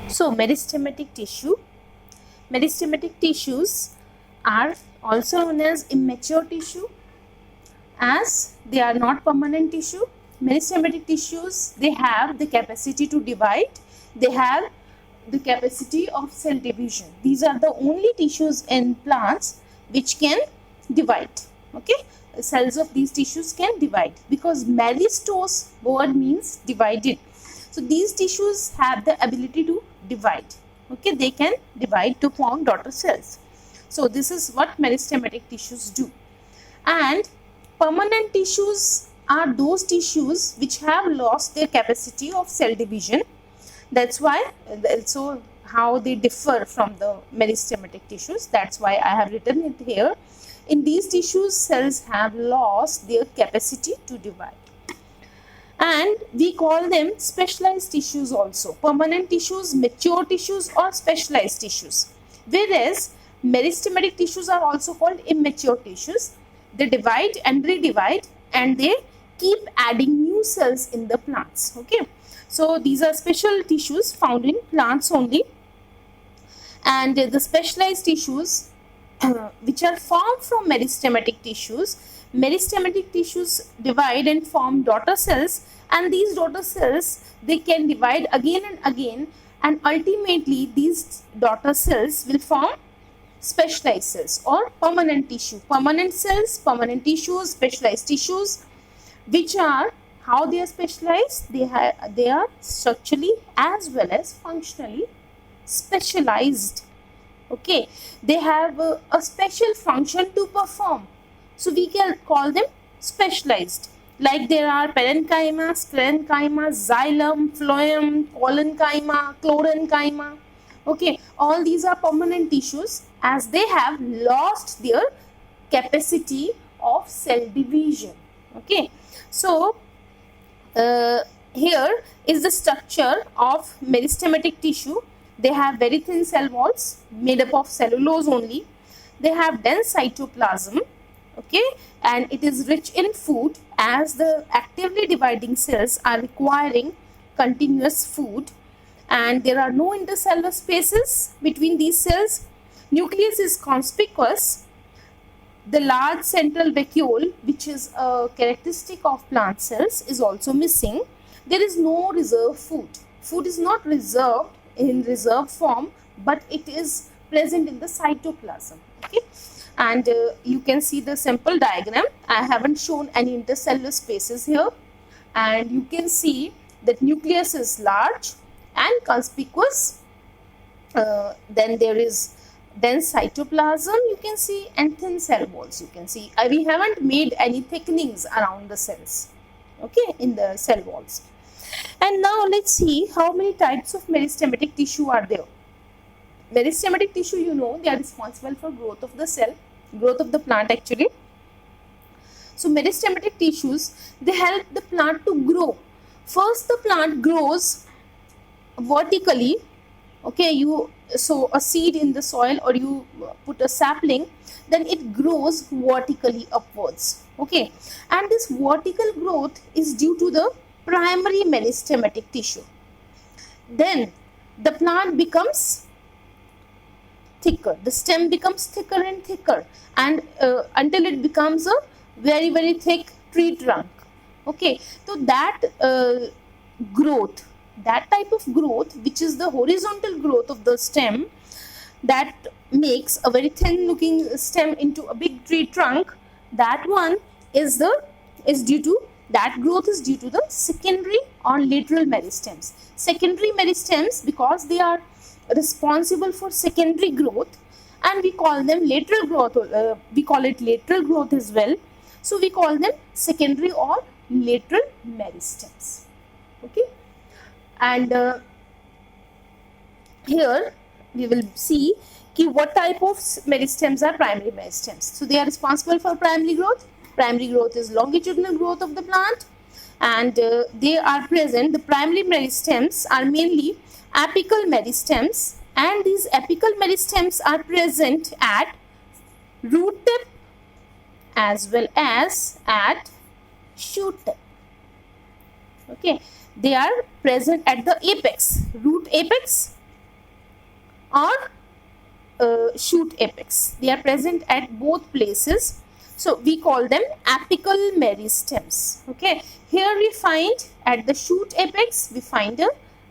So meristematic tissue. Meristematic tissues are also known as immature tissue, as they are not permanent tissue. Meristematic tissues, they have the capacity to divide. They have the capacity of cell division. These are the only tissues in plants which can divide. Okay, cells of these tissues can divide, because meristose word means divided. So these tissues have the ability to divide. Okay, they can divide to form daughter cells. So this is what meristematic tissues do. And permanent tissues are those tissues which have lost their capacity of cell division. That's why, so how they differ from the meristematic tissues. That's why I have written it here. In these tissues, cells have lost their capacity to divide. And we call them specialized tissues also. Permanent tissues, mature tissues, or specialized tissues. Whereas meristematic tissues are also called immature tissues. They divide and redivide, and they keep adding new cells in the plants. Okay, so these are special tissues found in plants only. And the specialized tissues which are formed from meristematic tissues. Meristematic tissues divide and form daughter cells, and these daughter cells, they can divide again and again, and ultimately these daughter cells will form specialized cells or permanent tissue. Permanent cells, permanent tissues, specialized tissues, which are, how they are specialized? They are structurally as well as functionally specialized. Okay, they have a special function to perform, so we can call them specialized. Like there are parenchyma, sclerenchyma, xylem, phloem, collenchyma, chlorenchyma. Okay, all these are permanent tissues, as they have lost their capacity of cell division. Okay, so here is the structure of meristematic tissue. They have very thin cell walls made up of cellulose only. They have dense cytoplasm. Okay, and it is rich in food, as the actively dividing cells are requiring continuous food, and there are no intercellular spaces between these cells. Nucleus is conspicuous. The large central vacuole, which is a characteristic of plant cells, is also missing. There is no reserve food. Food is not reserved in reserve form, but it is present in the cytoplasm. Okay, and you can see the simple diagram. I haven't shown any intercellular spaces here, and you can see that nucleus is large and conspicuous. Then there is dense cytoplasm, you can see, and thin cell walls, you can see. We haven't made any thickenings around the cells, okay, in the cell walls. And now let's see how many types of meristematic tissue are there. Meristematic tissue, you know, they are responsible for growth of the cell, growth of the plant actually. So meristematic tissues, they help the plant to grow. First, the plant grows vertically. Okay, you sow a seed in the soil, or you put a sapling, then it grows vertically upwards. Okay, and this vertical growth is due to the primary meristematic tissue. Then the plant becomes thicker, the stem becomes thicker and thicker, and until it becomes a very, very thick tree trunk. Okay, so that growth, that type of growth, which is the horizontal growth of the stem, that makes a very thin looking stem into a big tree trunk, that one is due to, that growth is due to the secondary or lateral meristems. Secondary meristems, because they are responsible for secondary growth, and we call them lateral growth, we call it lateral growth as well. So we call them secondary or lateral meristems. Okay, and here we will see what type of meristems are primary meristems. So they are responsible for primary growth. Primary growth is longitudinal growth of the plant, and they are present. The primary meristems are mainly apical meristems, and these apical meristems are present at root tip as well as at shoot tip. Okay, they are present at the apex, root apex, or shoot apex. They are present at both places. So we call them apical meristems. Okay, here we find at the shoot apex we find a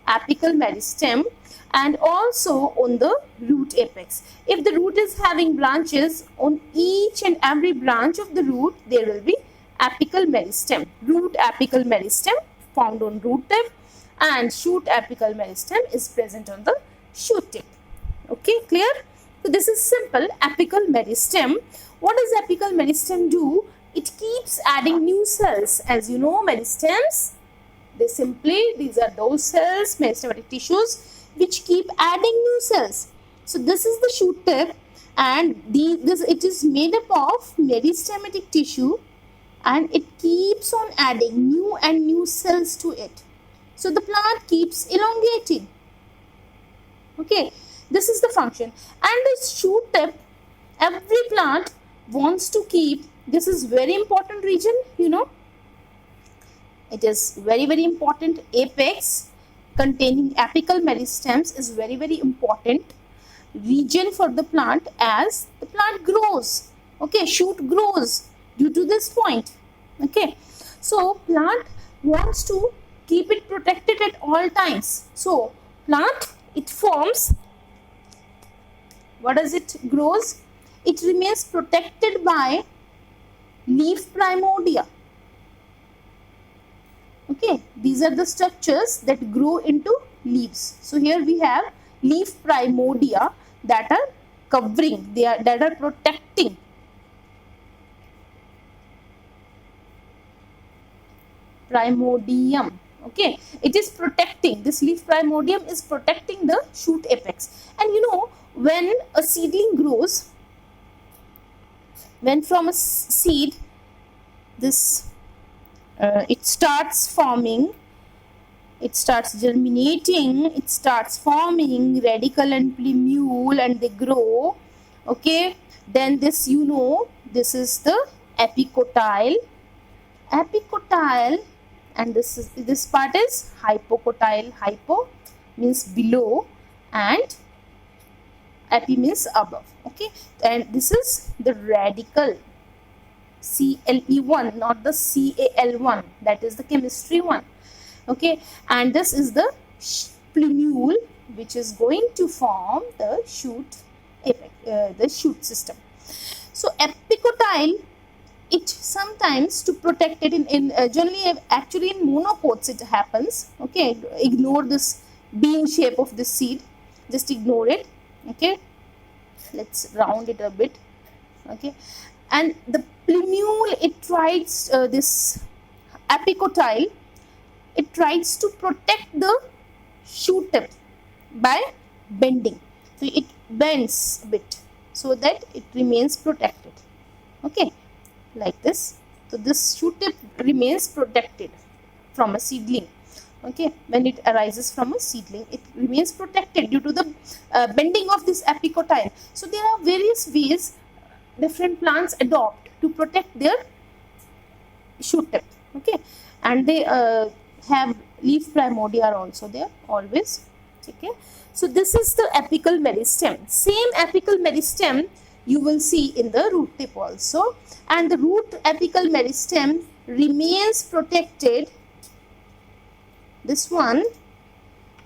apical meristem, and also on the root apex. If the root is having branches, on each and every branch of the root there will be apical meristem. Root apical meristem found on root tip, and shoot apical meristem is present on the shoot tip. Okay, clear? So this is simple apical meristem. What does apical meristem do? It keeps adding new cells. As you know, meristems, these are those cells, meristematic tissues, which keep adding new cells. So this is the shoot tip, and it is made up of meristematic tissue, and it keeps on adding new and new cells to it. So the plant keeps elongating. Okay, this is the function. And the shoot tip, every plant wants to keep, this is very important region, you know, it is very, very important. Apex containing apical meristems is very, very important region for the plant as the plant grows. Okay, shoot grows due to this point. Okay, so plant wants to keep it protected at all times. So plant, it forms, what does it grows? It remains protected by leaf primordia. Okay, these are the structures that grow into leaves. So here we have leaf primordia that are covering, that are protecting. Primordium. Okay, it is protecting, this leaf primordium is protecting the shoot apex. And you know, when a seedling grows, when from a seed, this it starts forming, it starts germinating, it starts forming radicle and plumule, and they grow. Okay, then this, you know, this is the epicotyle, and this part is hypocotyle. Hypo means below and epi means above. Okay, and this is the radicle, CLE1, not the CAL1, that is the chemistry one. Okay, and this is the plumule, which is going to form the shoot apex, the shoot system. So epicotyle, it sometimes to protect it in generally, actually in monocots it happens. Okay, ignore this bean shape of this seed, just ignore it. Okay, let's round it a bit. Okay, and the plumule, it tries this epicotyle, it tries to protect the shoot tip by bending. So it bends a bit so that it remains protected. Okay, like this. So this shoot tip remains protected from a seedling. Okay, when it arises from a seedling, it remains protected due to the bending of this epicotyle. So there are various ways different plants adopt to protect their shoot tip. Okay, and they have leaf primordia are also there always. Okay, so this is the apical meristem. Same apical meristem you will see in the root tip also, and the root apical meristem remains protected. This one,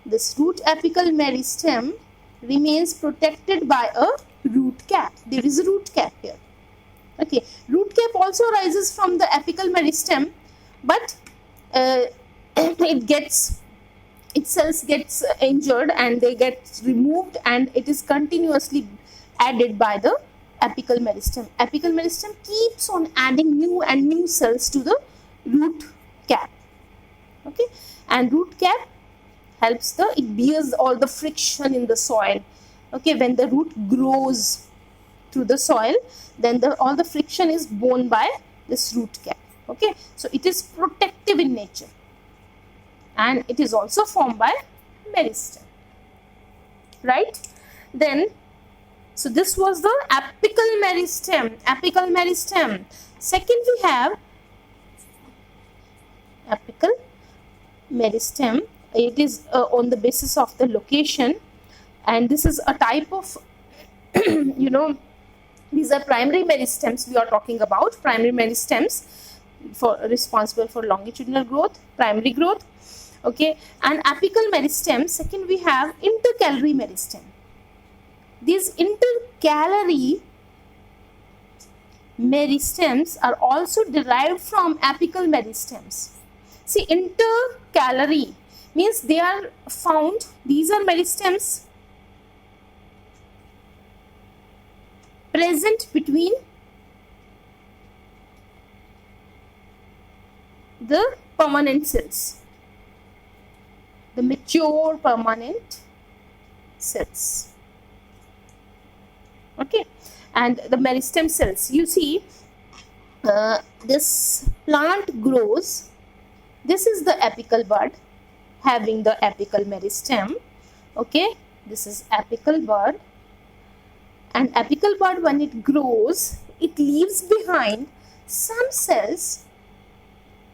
this root apical meristem remains protected by a root cap. There is a root cap here. Okay, root cap also rises from the apical meristem, but its cells gets injured and they get removed, and it is continuously added by the apical meristem. Apical meristem keeps on adding new and new cells to the root cap. Okay, and root cap helps it bears all the friction in the soil. Okay, when the root grows through the soil, then all the friction is borne by this root cap. Okay, so it is protective in nature, and it is also formed by meristem, right? Then, so this was the apical meristem. Second, we have apical meristem. It is on the basis of the location, and this is a type of these are primary meristems we are talking about. Primary meristems for responsible for longitudinal growth, primary growth. Okay, and apical meristem. Second, we have intercalary meristem. These intercalary meristems are also derived from apical meristems. See, intercalary means they are found, these are meristems present between the permanent cells, the mature permanent cells. Okay, and the meristem cells, you see, this plant grows. This is the apical bud having the apical meristem. Okay, this is apical bud, and apical bud, when it grows, it leaves behind some cells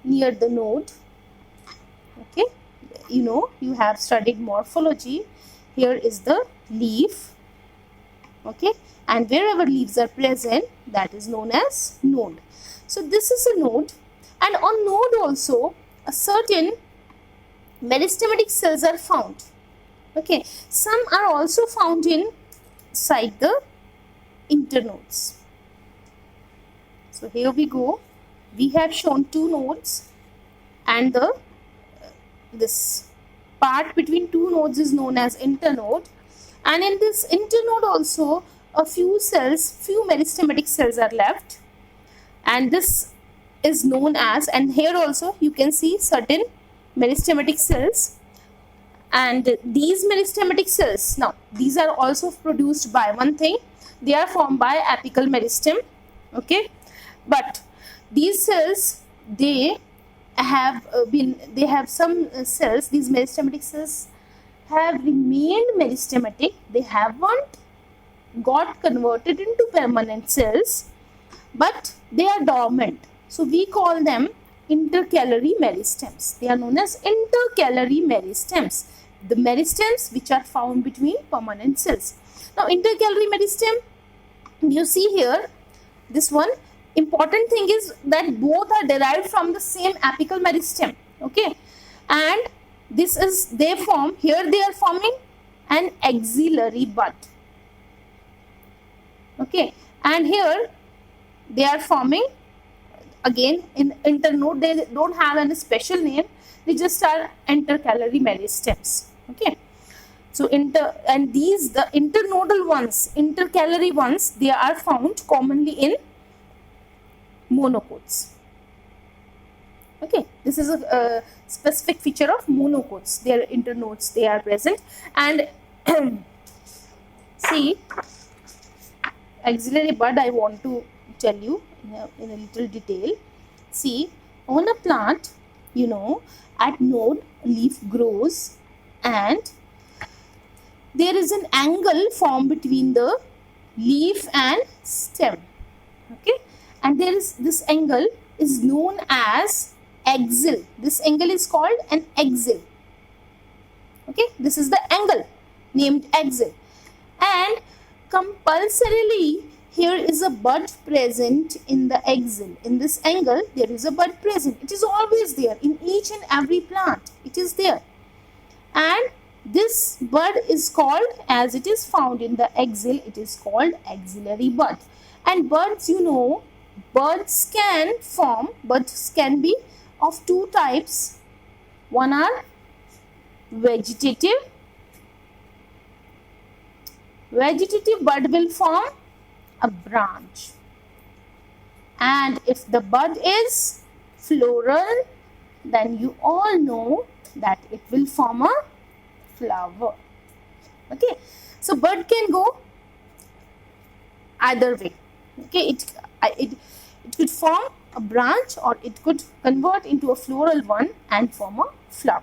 near the node. Okay, you have studied morphology. Here is the leaf. Okay, and wherever leaves are present, that is known as node. So this is a node, and on node also a certain meristematic cells are found. Okay, some are also found inside the internodes. So here we go. We have shown two nodes, and this part between two nodes is known as internode. And in this internode also a few meristematic cells are left, and this is known as, and here also you can see certain meristematic cells, and these meristematic cells, now these are also produced by one thing, they are formed by apical meristem. Okay, but these cells, they have some cells, these meristematic cells have remained meristematic, they haven't got converted into permanent cells, but they are dormant. So we call them intercalary meristems. They are known as intercalary meristems, the meristems which are found between permanent cells. Now intercalary meristem, you see here, this one important thing is that both are derived from the same apical meristem. Okay, and this is, they form, here they are forming an axillary bud. Okay, and here they are forming again in internode. They don't have any special name, they just are intercalary meristems. Okay, so and these, the internodal ones, intercalary ones, they are found commonly in monocots. Okay, this is a specific feature of monocots. Their internodes, they are present. And see, axillary bud, I want to tell you in a little detail. See, on a plant, at node leaf grows, and there is an angle formed between the leaf and stem. Okay, and there is, this angle is known as axil. This angle is called an axil. Okay, this is the angle named axil, and compulsorily here is a bud present in the axil. In this angle there is a bud present. It is always there in each and every plant. It is there, and this bud is called, as it is found in the axil, it is called axillary bud. And buds, buds can be of two types. One are vegetative. Vegetative bud will form a branch, and if the bud is floral, then you all know that it will form a flower. Okay, so bud can go either way. Okay, it could form a branch, or it could convert into a floral one and form a flower.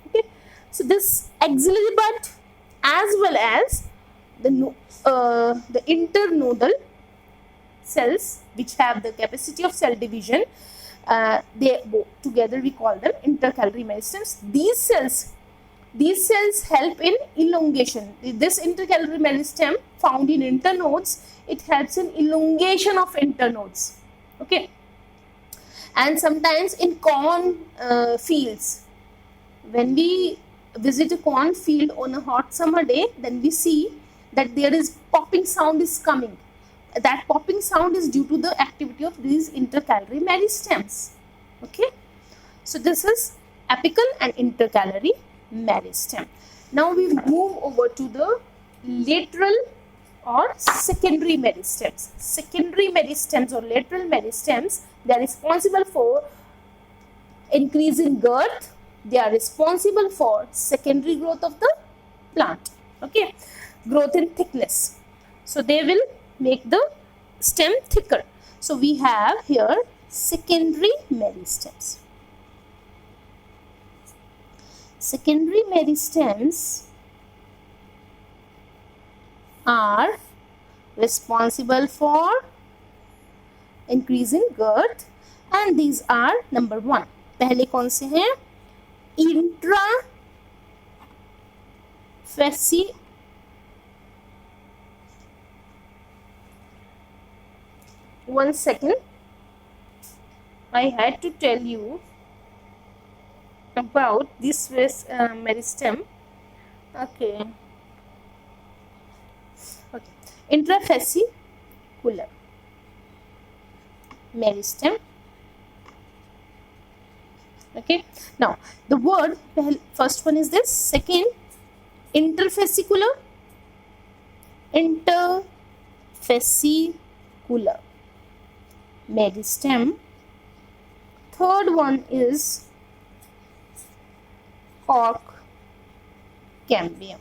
Okay, so this axillary bud as well as the internodal cells, which have the capacity of cell division, they both together we call them intercalary meristems. These cells These cells help in elongation. This intercalary meristem found in internodes, it helps in elongation of internodes. Okay. And sometimes in corn fields, when we visit a corn field on a hot summer day, then we see that there is popping sound is coming. That popping sound is due to the activity of these intercalary meristems. Okay. So this is apical and intercalary meristem. Now we move over to the lateral or secondary meristems. Secondary meristems or lateral meristems, they are responsible for increase in girth. They are responsible for secondary growth of the plant. Okay, growth in thickness. So they will make the stem thicker. So we have here secondary meristems. Secondary meristems are responsible for increase in girth, and these are number 1. पहले कौन से हैं? Intrafasci one second, I had to tell you about this meristem. Okay. Intrafascicular meristem. Okay. Now the word, first one is this. Second, interfascicular. Interfascicular meristem. Third one is cork cambium.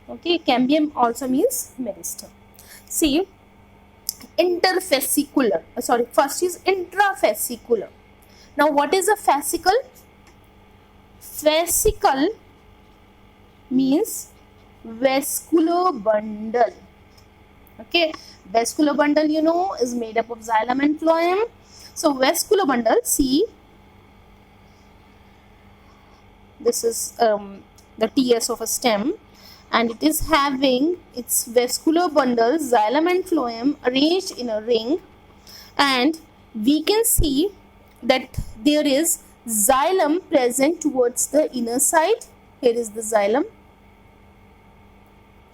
Okay, cambium also means meristem. See, interfascicular. First is intrafascicular. Now, what is a fascicle? Fascicle means vascular bundle. Okay, vascular bundle, you know, is made up of xylem and phloem. So, vascular bundle, see, this is the TS of a stem, and it is having its vascular bundles, xylem and phloem, arranged in a ring, and we can see that there is xylem present towards the inner side. Here is the xylem,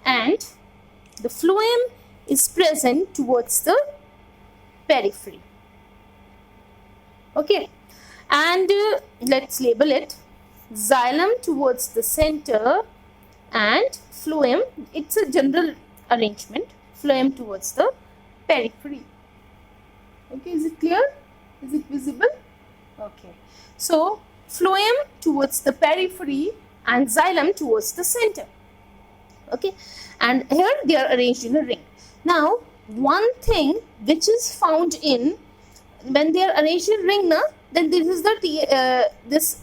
and the phloem is present towards the periphery. Okay, and let's label it. Xylem towards the center and phloem, it's a general arrangement, phloem towards the periphery. Okay, is it clear? Is it visible? Okay, so phloem towards the periphery and xylem towards the center. Okay, and here they are arranged in a ring. Now, one thing which is found in, when they are arranged in ring, then this is the this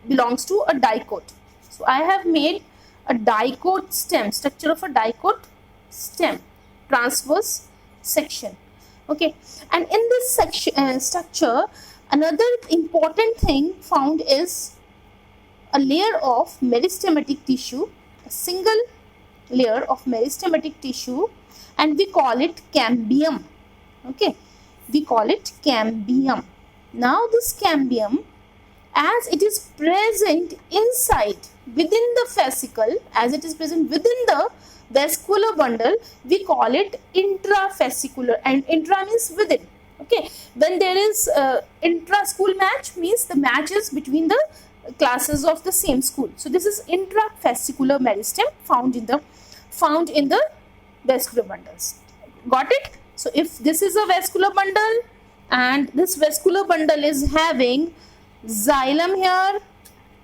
belongs to a dicot. So I have made a dicot stem, structure of a dicot stem, transverse section. Okay, and in this section structure, another important thing found is a layer of meristematic tissue, a single layer of meristematic tissue, and we call it cambium. Okay, we call it cambium. Now this cambium, as it is present inside, within the fascicle, as it is present within the vascular bundle, we call it intrafascicular, and intra means within. Okay, when there is intra-school match, means the match is between the classes of the same school. So this is intrafascicular meristem found in the vascular bundles. Got it? So if this is a vascular bundle, and this vascular bundle is having xylem here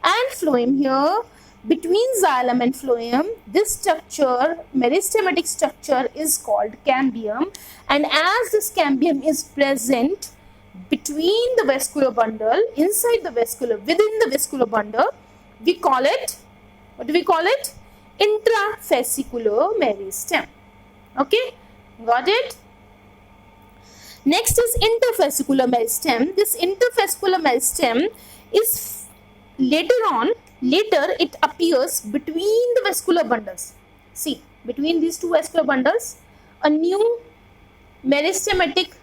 and phloem here, between xylem and phloem, this structure, meristematic structure, is called cambium, and as this cambium is present between the vascular bundle, inside the vascular, within the vascular bundle, we call it, what do we call it? Intrafascicular meristem. Okay, got it? Next is interfascicular meristem. This interfascicular meristem is later on Later, it appears between the vascular bundles. See, between these two vascular bundles, a new meristematic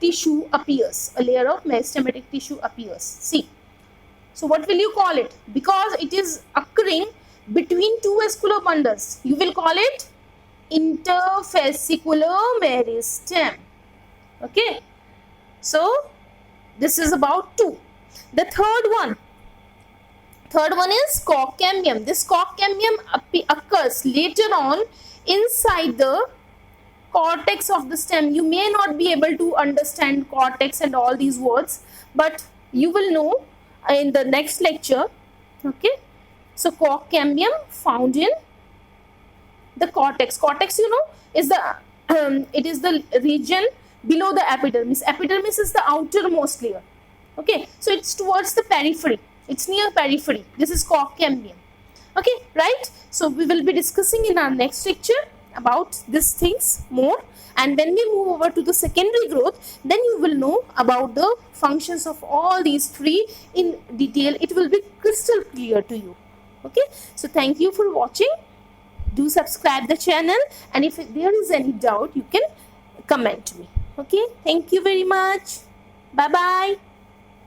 tissue appears. A layer of meristematic tissue appears. See. So what will you call it? Because it is occurring between two vascular bundles, you will call it interfascicular meristem. Okay. So this is about 2. The third one is cork cambium. This cork cambium occurs later on inside the cortex of the stem. You may not be able to understand cortex and all these words, but you will know in the next lecture. Okay, so cork cambium found in the cortex. Cortex, you know, is the it is the region below the epidermis. Epidermis is the outermost layer. Okay, so it's towards the periphery. It's near periphery. This is cork cambium. Okay, right? So we will be discussing in our next lecture about these things more, and when we move over to the secondary growth, then you will know about the functions of all these 3 in detail. It will be crystal clear to you. Okay, so thank you for watching. Do subscribe the channel, and if there is any doubt, you can comment me. Okay, thank you very much. Bye bye.